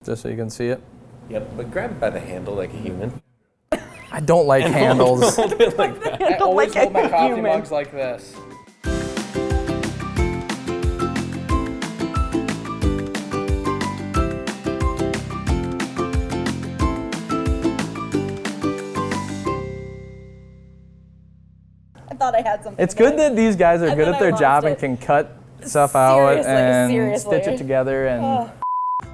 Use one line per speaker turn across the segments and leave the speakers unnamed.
Just so you can see it.
Yep, but grab it by the handle like a human.
I don't like handles.
Hold it like that.
I always hold my coffee mugs like this.
I thought I had something.
It's good that these guys are good at their job and can cut stuff out and stitch it together. And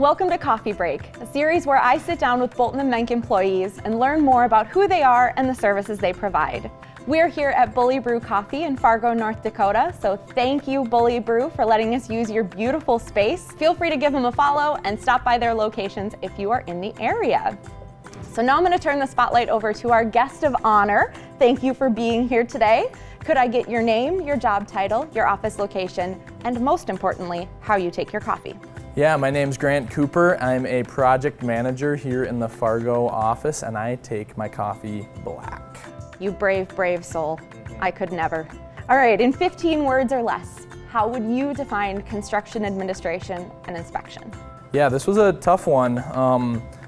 Welcome to Coffee Break, a series where I sit down with Bolton Menk employees and learn more about who they are and the services they provide. We're here at Bully Brew Coffee in Fargo, North Dakota, so thank you, Bully Brew, for letting us use your beautiful space. Feel free to give them a follow and stop by their locations if you are in the area. So now I'm going to turn the spotlight over to our guest of honor. Thank you for being here today. Could I get your name, your job title, your office location, and most importantly, how you take your coffee?
yeah, my name's Grant Kuper. I'm a project manager here in the Fargo office, and I take my coffee black.
You brave, brave soul. I could never. All right, in 15 words or less, how would you define construction administration and inspection?
Yeah, this was a tough one,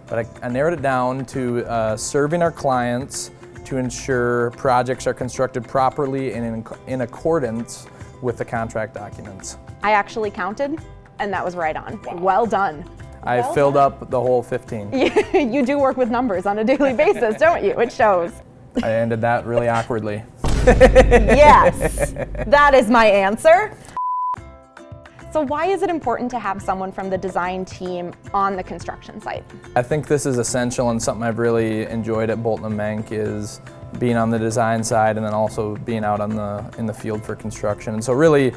but I narrowed it down to serving our clients to ensure projects are constructed properly and in accordance with the contract documents.
I actually counted, and that was right on.
Wow.
Well done.
I filled up the whole 15.
You do work with numbers on a daily basis, don't you? It shows.
I ended that really awkwardly.
Yes, that is my answer. So why is it important to have someone from the design team on the construction site?
I think this is essential, and something I've really enjoyed at Bolton Menk is being on the design side and then also being out in the field for construction. And so really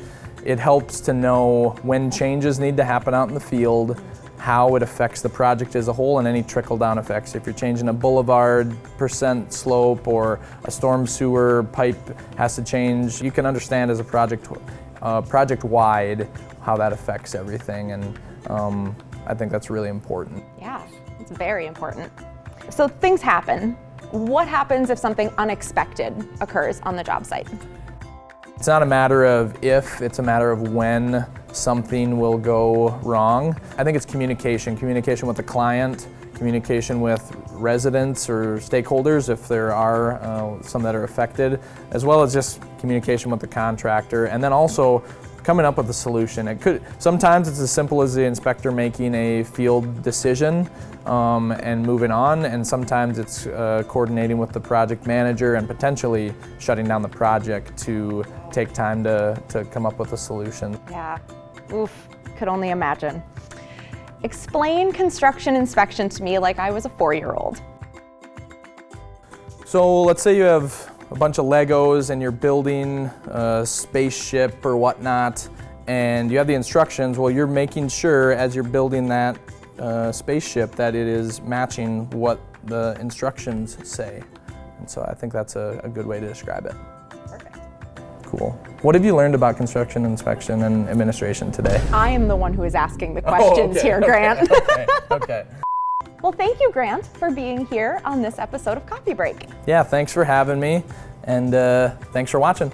it helps to know when changes need to happen out in the field, how it affects the project as a whole, and any trickle-down effects. If you're changing a boulevard percent slope or a storm sewer pipe has to change, you can understand as a project-wide how that affects everything, and I think that's really important.
Yeah, it's very important. So things happen. What happens if something unexpected occurs on the job site?
It's not a matter of if, it's a matter of when something will go wrong. I think it's communication with the client, communication with residents or stakeholders if there are some that are affected, as well as just communication with the contractor, and then also coming up with a solution. Sometimes it's as simple as the inspector making a field decision and moving on, and sometimes it's coordinating with the project manager and potentially shutting down the project to take time to come up with a solution.
Yeah, oof, could only imagine. Explain construction inspection to me like I was a 4-year-old.
So let's say you have a bunch of Legos and you're building a spaceship or whatnot, and you have the instructions. Well, you're making sure as you're building that spaceship that it is matching what the instructions say. And so I think that's a good way to describe it.
Perfect.
Cool. What have you learned about construction inspection and administration today?
I am the one who is asking the questions here, Grant.
Okay.
Well, thank you, Grant, for being here on this episode of Coffee Break.
Yeah, thanks for having me, and thanks for watching.